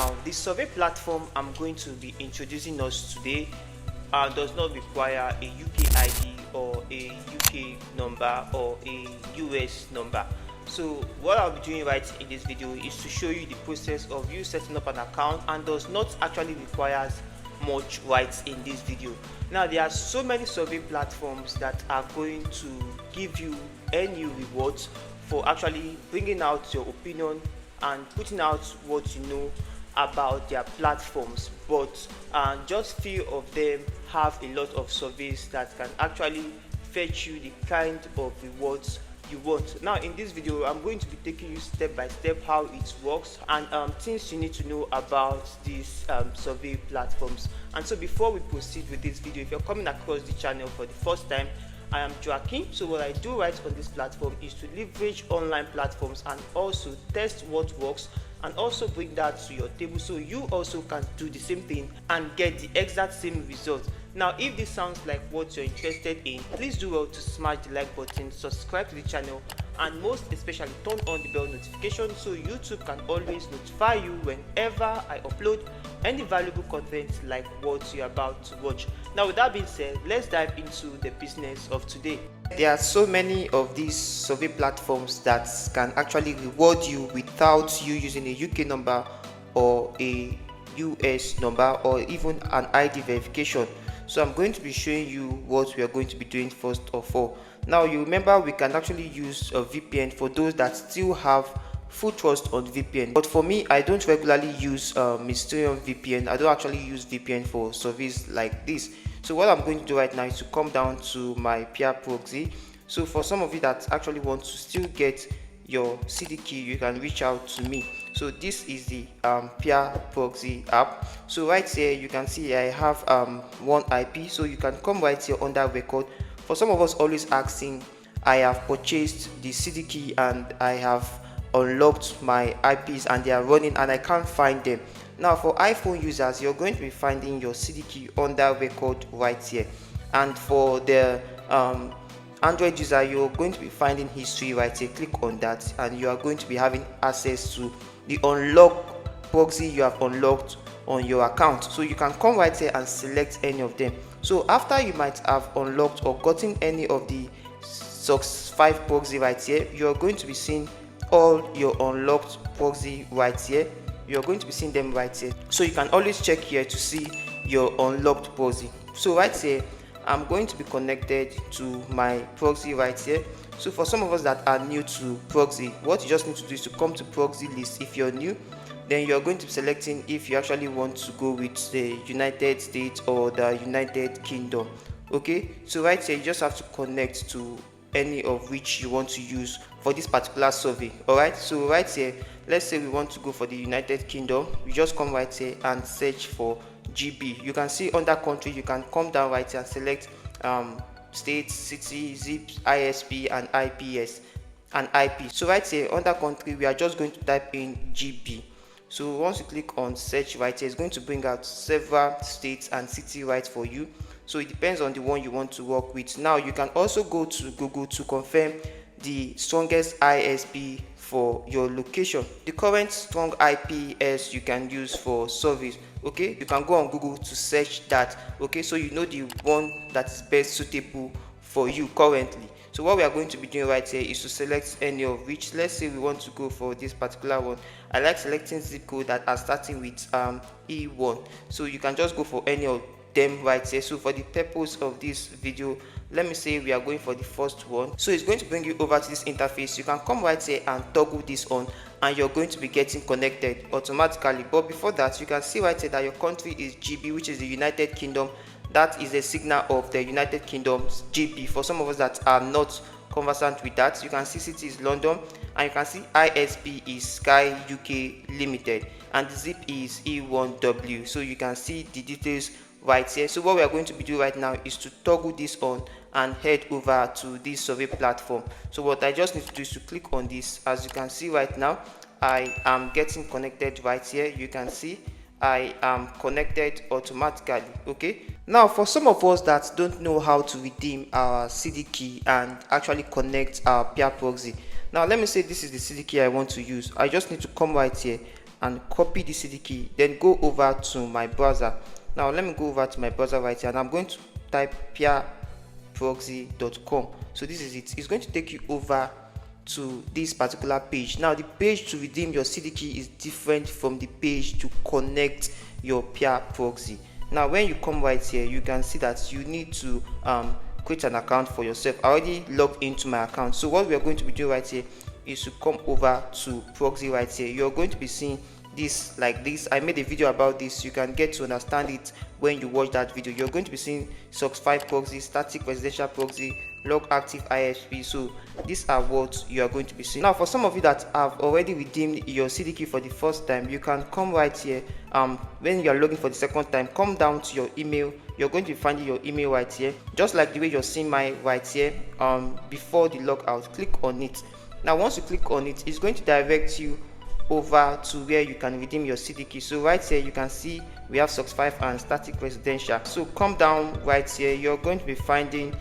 Now, the survey platform I'm going to be introducing us today does not require a UK ID or a UK number or a US number. So what I'll be doing right in this video is to show you the process of you setting up an account, and does not actually requires much rights in this video. Now, there are so many survey platforms that are going to give you any rewards for actually bringing out your opinion and putting out what you know about their platforms, but just few of them have a lot of surveys that can actually fetch you the kind of rewards you want. Now, in this video I'm going to be taking you step by step how it works and things you need to know about these survey platforms. And so before we proceed with this video, if you're coming across the channel for the first time, I am Joaquin. So what I do right on this platform is to leverage online platforms and also test what works and also bring that to your table so you also can do the same thing and get the exact same result. Now, if this sounds like what you're interested in, please do well to smash the like button, subscribe to the channel, and most especially turn on the bell notification so YouTube can always notify you whenever I upload any valuable content like what you're about to watch. Now, with that being said, let's dive into the business of today. There are so many of these survey platforms that can actually reward you without you using a UK number or a US number or even an ID verification. So I'm going to be showing you what we are going to be doing first of all. Now, you remember we can actually use a VPN for those that still have full trust on VPN, but for me, I don't regularly use Mysterium VPN. I don't actually use VPN for surveys like this. So what I'm going to do right now is to come down to my P-proxy. So for some of you that actually want to still get your CD key, you can reach out to me. So this is the P-proxy app. So right here you can see I have one IP, so you can come right here under record. For some of us always asking, I have purchased the CD key and I have unlocked my IPs and they are running and I can't find them. Now, for iPhone users, you're going to be finding your CD key under record right here, and for the Android user, you're going to be finding history right here. Click on that and you are going to be having access to the unlock proxy you have unlocked on your account. So you can come right here and select any of them. So after you might have unlocked or gotten any of the SOX 5 proxy right here, you're going to be seeing all your unlocked proxy right here. You're going to be seeing them right here, so you can always check here to see your unlocked proxy. So right here I'm going to be connected to my proxy right here. So for some of us that are new to proxy, what you just need to do is to come to proxy list. If you're new, then you're going to be selecting if you actually want to go with the United States or the United Kingdom. Okay, so right here you just have to connect to any of which you want to use for this particular survey. All right, so right here, let's say we want to go for the United Kingdom. We just come right here and search for GB. You can see under country, you can come down right here and select state, city, zip, ISP, and IPS and IP. So right here under country, we are just going to type in GB. So once you click on search right here, it's going to bring out several states and city right for you. So it depends on the one you want to work with. Now, you can also go to Google to confirm the strongest ISP for your location. The current strong IPS you can use for service. Okay, you can go on Google to search that. Okay, so you know the one that is best suitable for you currently. So what we are going to be doing right here is to select any of which. Let's say we want to go for this particular one. I like selecting zip code that are starting with E1. So you can just go for any of them right here. So for the purpose of this video, let me say we are going for the first one. So it's going to bring you over to this interface. You can come right here and toggle this on and you're going to be getting connected automatically. But before that, you can see right here that your country is GB, which is the United Kingdom. That is a signal of the United Kingdom's GB. For some of us that are not conversant with that, you can see city is London and you can see ISP is Sky UK Limited and the zip is E1W. So you can see the details right here. So what we are going to be doing right now is to toggle this on and head over to this survey platform. So what I just need to do is to click on this. As you can see right now, I am getting connected right here. You can see I am connected automatically. Okay, now for some of us that don't know how to redeem our CD key and actually connect our P-proxy, now let me say this is the CD key I want to use. I just need to come right here, and copy the CD key, then go over to my browser. Now let me go over to my browser right here, and I'm going to type P-proxy.com. so this is it. It's going to take you over to this particular page. Now the page to redeem your CD key is different from the page to connect your P-proxy. Now when you come right here, you can see that you need to create an account for yourself. I already logged into my account, so what we are going to be doing right here is to come over to proxy right here. You're going to be seeing this like this. I made a video about this. You can get to understand it when you watch that video. You're going to be seeing SOX5 proxy, static residential proxy, log active ISP. So these are what you are going to be seeing. Now for some of you that have already redeemed your CD key for the first time, you can come right here. When you are logging for the second time, come down to your email. You're going to be finding your email right here, just like the way you're seeing mine right here. Before the logout, click on it. Now once you click on it, it's going to direct you over to where you can redeem your CD key. So right here you can see we have SOX5 and static residential. So come down right here, you're going to be finding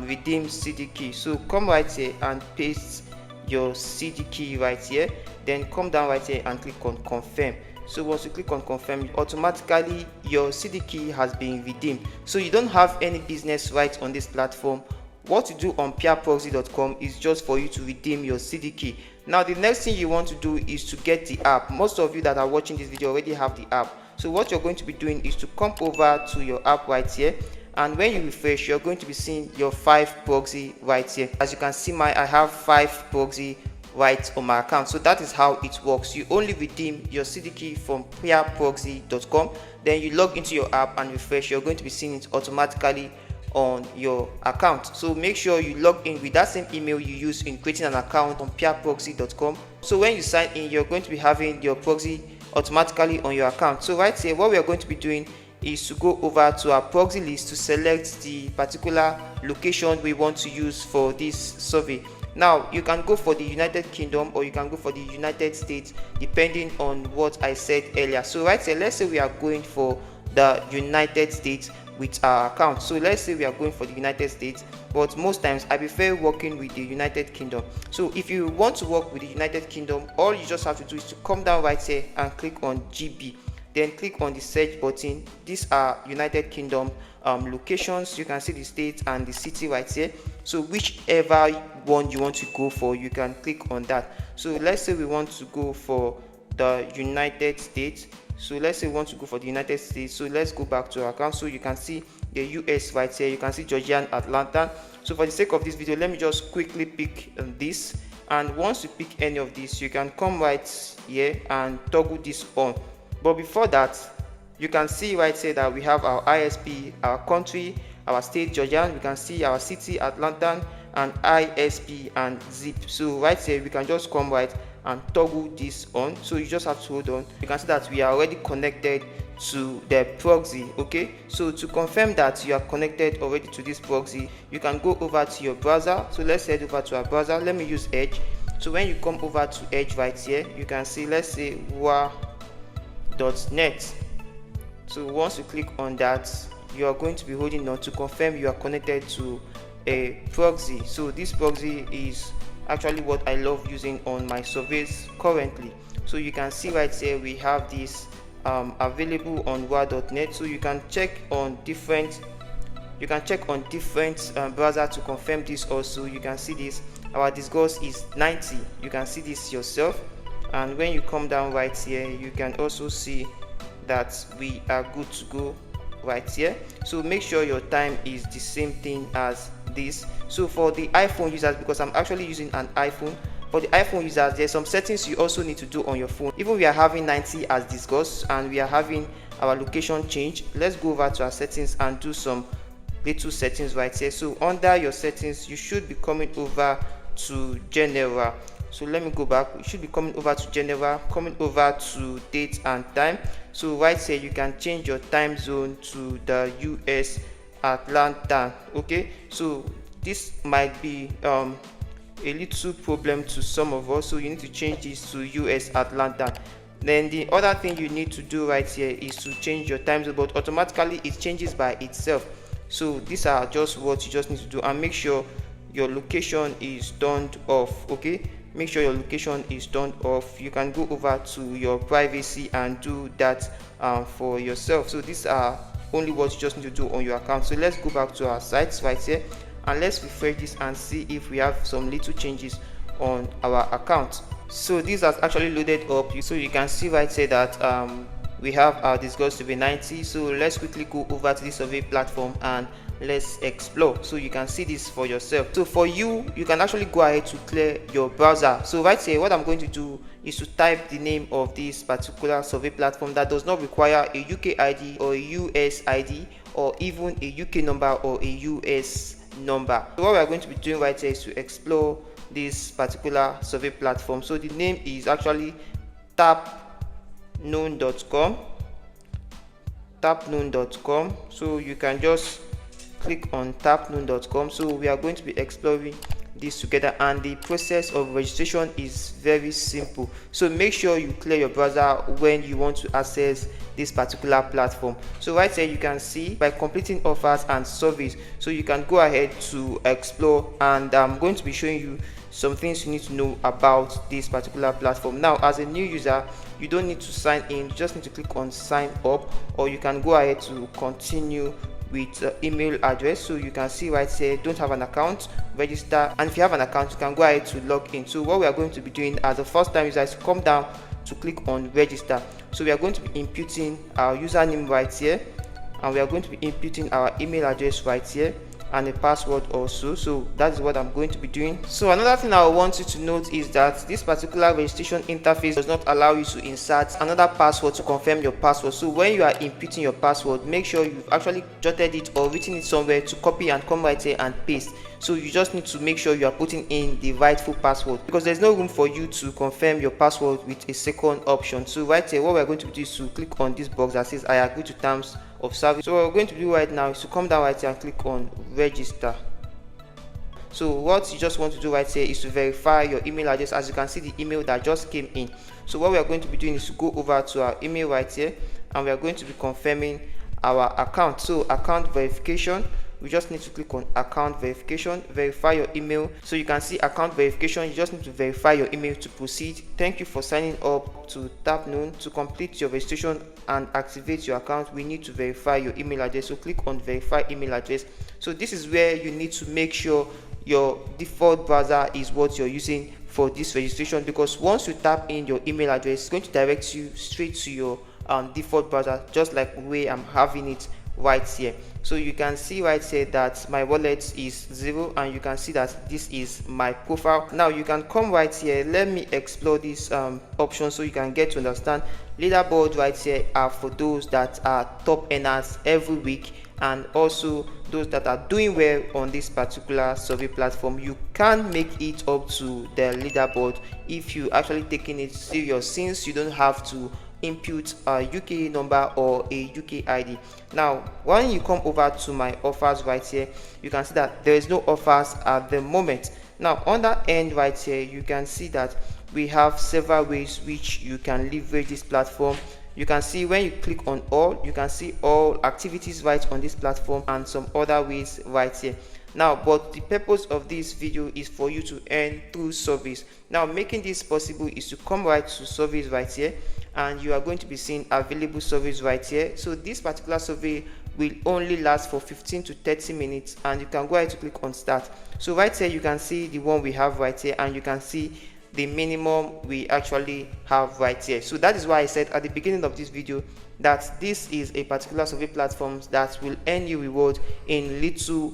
redeem CD key. So come right here and paste your CD key right here, then come down right here and click on confirm. So once you click on confirm, automatically your CD key has been redeemed. So you don't have any business rights on this platform. What you do on P-proxy.com is just for you to redeem your CD key. Now the next thing you want to do is to get the app. Most of you that are watching this video already have the app. So what you're going to be doing is to come over to your app right here, and when you refresh, you're going to be seeing your 5 proxy right here. As you can see, I have 5 proxy right on my account. So that is how it works. You only redeem your CD key from P-proxy.com, then you log into your app and refresh. You're going to be seeing it automatically on your account. So make sure you log in with that same email you use in creating an account on P-proxy.com. So when you sign in, you're going to be having your proxy automatically on your account. So right here, what we are going to be doing is to go over to our proxy list to select the particular location we want to use for this survey. Now you can go for the United Kingdom or you can go for the United States, depending on what I said earlier. So right here, let's say we are going for the United States with our account. So let's say we are going for the United States, but most times I prefer working with the United Kingdom. So if you want to work with the United Kingdom, all you just have to do is to come down right here and click on GB, then click on the search button. These are United Kingdom locations. You can see the state and the city right here. So whichever one you want to go for, you can click on that. So let's say we want to go for the United States. So let's say we want to go for the United States. So let's go back to our account. So you can see the US right here. You can see Georgia and Atlanta. So for the sake of this video, let me just quickly pick this. And once you pick any of these, you can come right here and toggle this on. But before that, you can see right here that we have our ISP, our country, our state, Georgia. We can see our city, Atlanta, and ISP and zip. So right here, we can just come right and toggle this on. So you just have to hold on. You can see that we are already connected to the proxy. Okay, so to confirm that you are connected already to this proxy, you can go over to your browser. So let's head over to our browser. Let me use Edge. So when you come over to Edge right here, you can see, let's say wa.net. So once you click on that, you are going to be holding on to confirm you are connected to a proxy. So this proxy is actually what I love using on my surveys currently. So you can see right here we have this available on wa.net. So you can check on different browser to confirm this. Also you can see this, our discourse is 90. You can see this yourself, and when you come down right here, you can also see that we are good to go right here. So make sure your time is the same thing as this. So for the iPhone users, because I'm actually using an iPhone, for the iPhone users, there's some settings you also need to do on your phone. Even we are having 90 as discussed, and we are having our location change. Let's go over to our settings and do some little settings right here. So under your settings, you should be coming over to general. So let me go back. You should be coming over to general, coming over to date and time. So right here you can change your time zone to the US Atlanta. Okay, so this might be a little problem to some of us, so you need to change this to US Atlanta. Then the other thing you need to do right here is to change your time zone, but automatically it changes by itself. So these are just what you just need to do, and make sure your location is turned off. Okay, make sure your location is turned off. You can go over to your privacy and do that for yourself. So these are only what you just need to do on your account. So let's go back to our sites right here and let's refresh this and see if we have some little changes on our account. So this has actually loaded up, so you can see right here that we have our discuss survey 90. So let's quickly go over to this survey platform and let's explore, so you can see this for yourself. So for you can actually go ahead to clear your browser. So right here what I'm going to do is to type the name of this particular survey platform that does not require a UK ID or a US ID or even a UK number or a US number. So what we are going to be doing right here is to explore this particular survey platform. So the name is actually tapnoon.com. So you can just click on tapnoon.com. So we are going to be exploring this together, and the process of registration is very simple. So make sure you clear your browser when you want to access this particular platform. So right here you can see by completing offers and surveys, so you can go ahead to explore, and I'm going to be showing you some things you need to know about this particular platform. Now as a new user, you don't need to sign in, you just need to click on sign up, or you can go ahead to continue with email address. So you can see right here, don't have an account, register, and if you have an account you can go ahead to log in. So what we are going to be doing as a first time user is to come down to click on register. So we are going to be inputting our username right here, and we are going to be inputting our email address right here, and a password also. So that is what I'm going to be doing. So another thing I want you to note is that this particular registration interface does not allow you to insert another password to confirm your password. So when you are inputting your password, make sure you've actually jotted it or written it somewhere to copy and come right here and paste. So you just need to make sure you are putting in the rightful password, because there's no room for you to confirm your password with a second option. So right here what we're going to do is to click on this box that says I agree to terms of service. So what we're going to do right now is to come down right here and click on register. So what you just want to do right here is to verify your email address. As you can see, the email that just came in. So what we are going to be doing is to go over to our email right here, and we are going to be confirming our account. So account verification, we just need to click on account verification, verify your email. So you can see account verification, you just need to verify your email to proceed. Thank you for signing up to Tapnoon. To complete your registration and activate your account, we need to verify your email address. So click on verify email address. So this is where you need to make sure your default browser is what you're using for this registration, because once you tap in your email address, it's going to direct you straight to your default browser, just like the way I'm having it right here. So you can see right here that my wallet is 0, and you can see that this is my profile. Now you can come right here, let me explore this option so you can get to understand. Leaderboard right here are for those that are top earners every week, and also those that are doing well on this particular survey platform. You can make it up to the leaderboard if you actually taking it serious, since you don't have to input a UK number or a UK ID. Now when you come over to my offers right here, you can see that there is no offers at the moment. Now on that end right here, you can see that we have several ways which you can leverage this platform. You can see when you click on all, you can see all activities right on this platform and some other ways right here. Now but the purpose of this video is for you to earn through surveys. Now making this possible is to come right to surveys right here, and you are going to be seeing available surveys right here. So this particular survey will only last for 15 to 30 minutes, and you can go ahead to click on start. So right here you can see the one we have right here, and you can see the minimum we actually have right here. So that is why I said at the beginning of this video that this is a particular survey platform that will earn you reward in little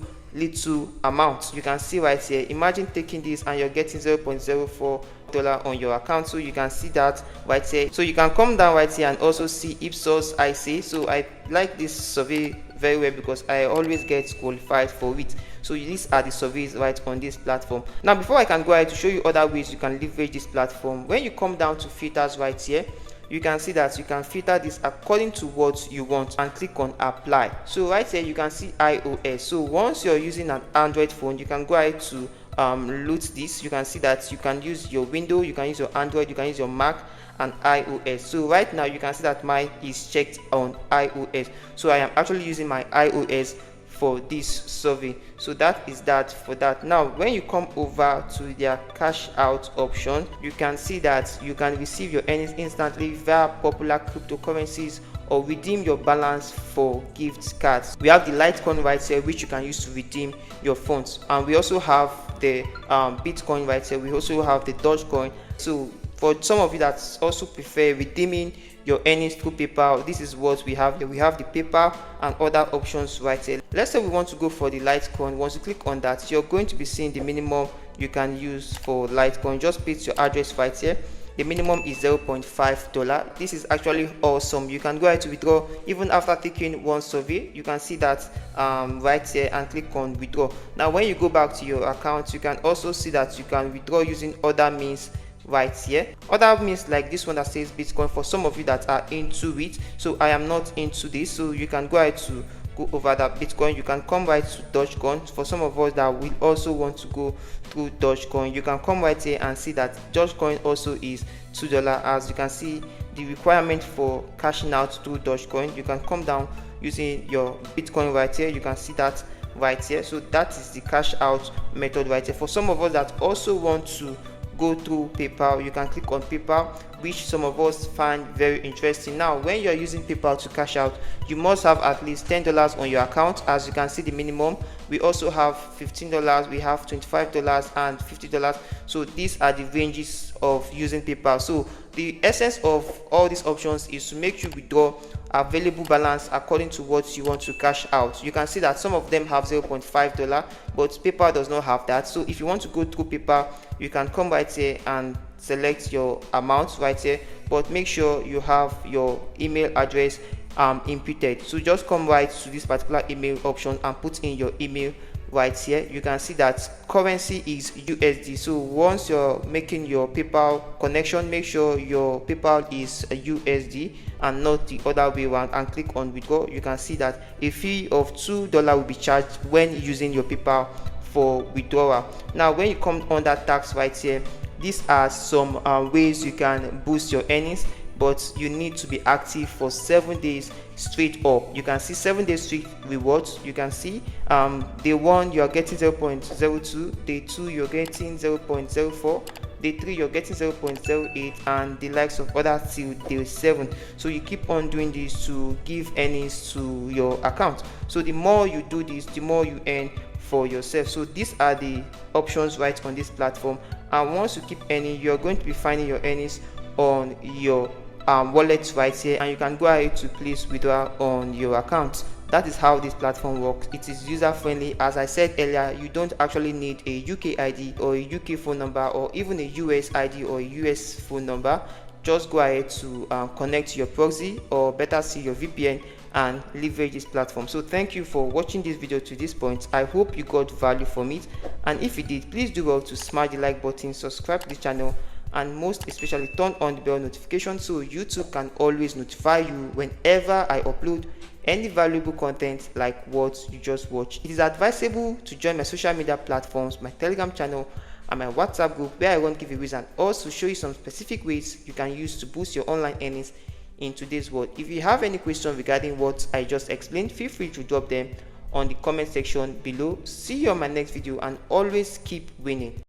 amounts. You can see right here, imagine taking this and you're getting $0.04 on your account. So you can see that right here. So you can come down right here and also see Ipsos I say. So I like this survey very well because I always get qualified for it. So these are the surveys right on this platform. Now before I can go ahead to show you other ways you can leverage this platform, when you come down to filters right here, you can see that you can filter this according to what you want and click on apply. So right here you can see iOS. So once you're using an Android phone, you can go ahead to load this. You can see that you can use your Windows, you can use your Android, you can use your Mac and iOS. So right now you can see that mine is checked on iOS. So I am actually using my iOS for this survey. So that is that for that. Now when you come over to their cash out option, you can see that you can receive your earnings instantly via popular cryptocurrencies or redeem your balance for gift cards. We have the Litecoin right here, which you can use to redeem your funds, and we also have the Bitcoin right here. We also have the Dogecoin. So for some of you that also prefer redeeming your earnings through PayPal, this is what we have here. We have the PayPal and other options right here. Let's say we want to go for the Litecoin. Once you click on that, you're going to be seeing the minimum you can use for Litecoin. Just paste your address right here. The minimum is $0.5. This is actually awesome. You can go ahead to withdraw even after taking one survey. You can see that right here and click on withdraw. Now when you go back to your account, you can also see that you can withdraw using other means right here. Other means like this one that says Bitcoin, for some of you that are into it. So I am not into this, so you can go ahead to go over that Bitcoin. You can come right to Dogecoin. For some of us that will also want to go through Dogecoin, you can come right here and see that Dogecoin also is $2. As you can see, the requirement for cashing out through Dogecoin, you can come down using your Bitcoin right here. You can see that right here. So that is the cash out method right here. For some of us that also want to go through PayPal, you can click on PayPal, which some of us find very interesting. Now when you are using PayPal to cash out, you must have at least $10 on your account. As you can see, the minimum, we also have $15, we have $25 and $50. So these are the ranges of using PayPal. So the essence of all these options is to make you withdraw available balance according to what you want to cash out. You can see that some of them have $0.5, but PayPal does not have that. So if you want to go through PayPal, you can come right here and select your amount right here, but make sure you have your email address inputted. So just come right to this particular email option and put in your email right here. You can see that currency is USD. So once you're making your PayPal connection, make sure your PayPal is USD and not the other way around, and click on withdraw. You can see that a fee of $2 will be charged when using your PayPal for withdrawal. Now when you come under tax right here, these are some ways you can boost your earnings, but you need to be active for 7 days straight up. You can see 7 days straight rewards. You can see day 1 you are getting 0.02, day 2 you're getting 0.04, day 3 you're getting 0.08, and the likes of other till day 7. So you keep on doing this to give earnings to your account. So the more you do this, the more you earn for yourself. So these are the options right on this platform, and once you keep earning, you're going to be finding your earnings on your wallet right here, and you can go ahead to place withdrawal on your account. That is how this platform works. It is user friendly. As I said earlier, you don't actually need a UK ID or a UK phone number or even a US ID or a US phone number. Just go ahead to connect to your proxy, or better see your VPN, and leverage this platform. So thank you for watching this video to this point. I hope you got value from it, and if you did, please do well to smash the like button, subscribe to the channel, and most especially turn on the bell notification so YouTube can always notify you whenever I upload any valuable content like what you just watched. It is advisable to join my social media platforms, my Telegram channel and my WhatsApp group, where I run giveaways and also show you some specific ways you can use to boost your online earnings in today's world. If you have any questions regarding what I just explained, feel free to drop them on the comment section below. See you on my next video, and always keep winning.